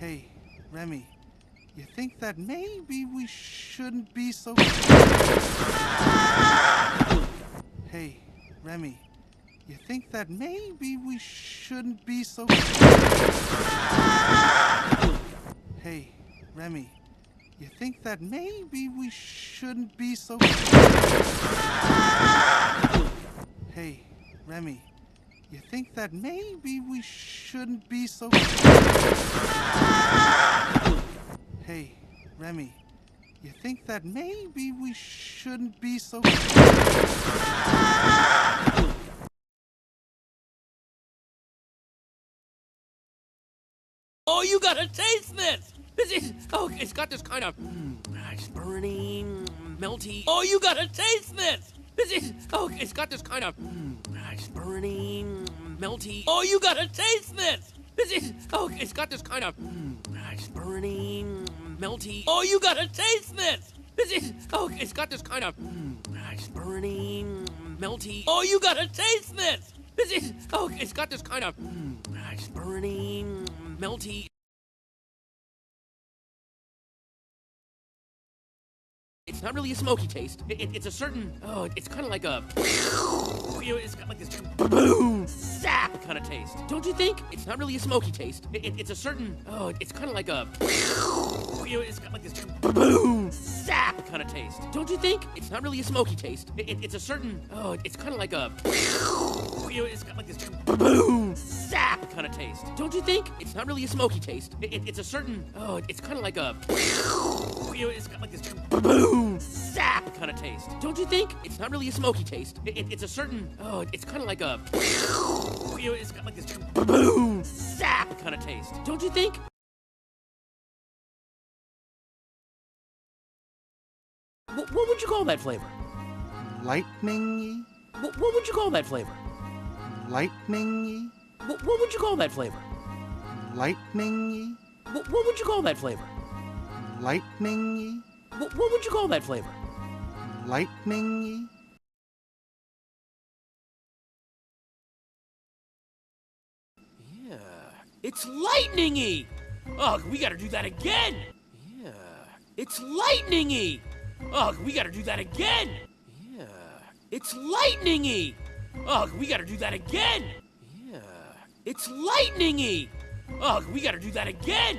Hey, Remy, you think that maybe we shouldn't be so... Hey, Remy, you think that maybe we shouldn't be so... Hey, Remy, you think that maybe we shouldn't be so... Hey, Remy, you think that maybe we shouldn't be so... Hey, Remy, you think that maybe we shouldn't be so... Oh, you gotta taste this! This is... Oh, it's got this kind of... It's burning, melty... Oh, you gotta taste this! This is... Oh, it's got this kind of... It's burning, melty... Oh, you gotta taste this! This is... Oh, it's got this kind of... It's burning, melty... Oh, you gotta taste this! This is... Oh, it's got this kind of... It's burning, melty... Oh, you gotta taste this! This is... Oh, it's got this kind of... It's burning, melty... It's not really a smoky taste. It's a certain... Oh, it's kind of like a... You know, it's got like this... Boom! Zap! Kind of taste. Don't you think? It's not really a smoky taste. It's a certain... Oh, it's kind of like a... You know, it's got like this... Boom! Zap! Kind of taste. Don't you think? It's not really a smoky taste. It's a certain... Oh, it's kind of like a... You know, it's got like this... Boom! Zap! Kind of taste. Don't you think? It's not really a smoky taste. It's a certain... Oh, it's kind of like a... You know, it's got like this... Boom! Zap! Kind of taste. Don't you think? It's not really a smoky taste. It's a certain... Oh, it's kind of like a... You know, it's got like this... Boom! Zap! Kind of taste. Don't you think? What would you call that flavor? Lightning-y? What would you call that flavor? Lightning-y? What would you call that flavor? Lightning-y? What would you call that flavor? Lightning-y? What would you call that flavor? Lightning-y? Yeah, it's lightning-y! Oh, we gotta do that again! Yeah, it's lightning-y! Oh, we gotta do that again! Yeah, it's lightning-y! Oh, we gotta do that again! Yeah, it's lightning-y! Oh, we gotta do that again!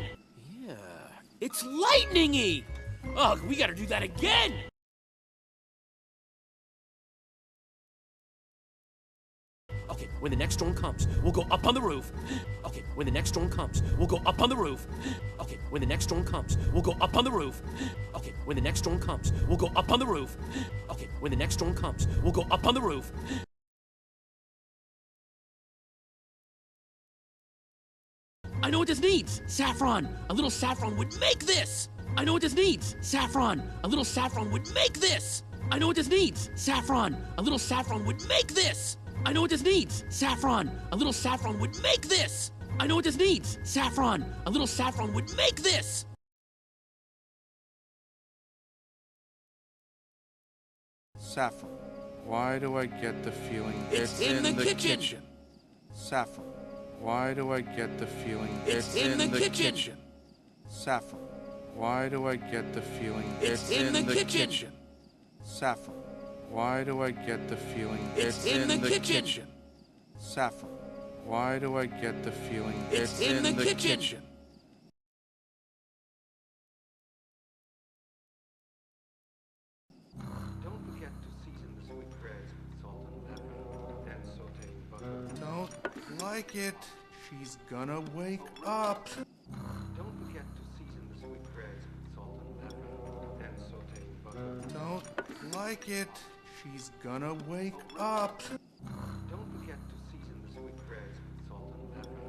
Yeah, it's lightning-y! Oh, we gotta do that again! Okay, when the next storm comes, we'll go up on the roof. Okay, when the next storm comes, we'll go up on the roof. Okay, when the next storm comes, we'll go up on the roof. Okay, when the next storm comes, we'll go up on the roof. Okay, when the next storm comes, we'll go up on the roof. I know what this needs. Saffron. A little saffron would make this. I know what this needs. Saffron. A little saffron would make this. I know what this needs. Saffron. A little saffron would make this. I know what this needs. Saffron. A little saffron would make this. I know what this needs. Saffron. A little saffron would make this. Saffron. Why do I get the feeling It's in the kitchen. Saffron. Why do I get the feeling It's in the kitchen. Saffron. Why do I get the feeling It's in the kitchen. Saffron. Why do I get the feeling It's in the kitchen. Saffron. Why do I get the feeling It's in the kitchen. Don't forget to season the sweetbreads with salt and pepper, then saute in butter. Don't like it. She's gonna wake up. Don't forget to season the sweetbreads with salt and pepper, then saute in butter. Don't like it. She's gonna wake up. Don't forget to season the sweetbreads with salt and pepper,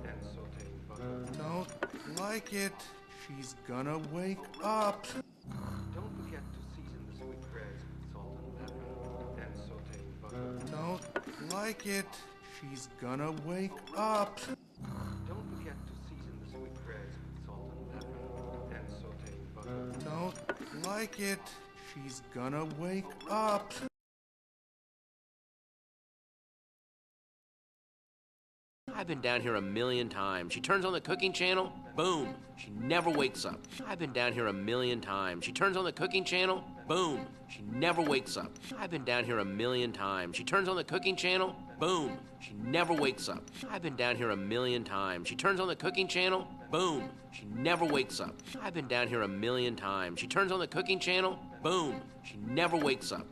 then saute in butter. Don't like it. She's gonna wake up. Don't forget to season the sweetbreads with salt and pepper, then saute in butter. Don't like it. She's gonna wake up. Don't forget to season the sweetbreads with salt and pepper, then saute in butter. Don't like it. She's gonna wake up. I've been down here a million times. She turns on the cooking channel, boom, she never wakes up. I've been down here a million times. She turns on the cooking channel, boom, she never wakes up. I've been down here a million times. She turns on the cooking channel, boom, she never wakes up. I've been down here a million times. She turns on the cooking channel, boom, she never wakes up. I've been down here a million times. She turns on the cooking channel, boom, she never wakes up.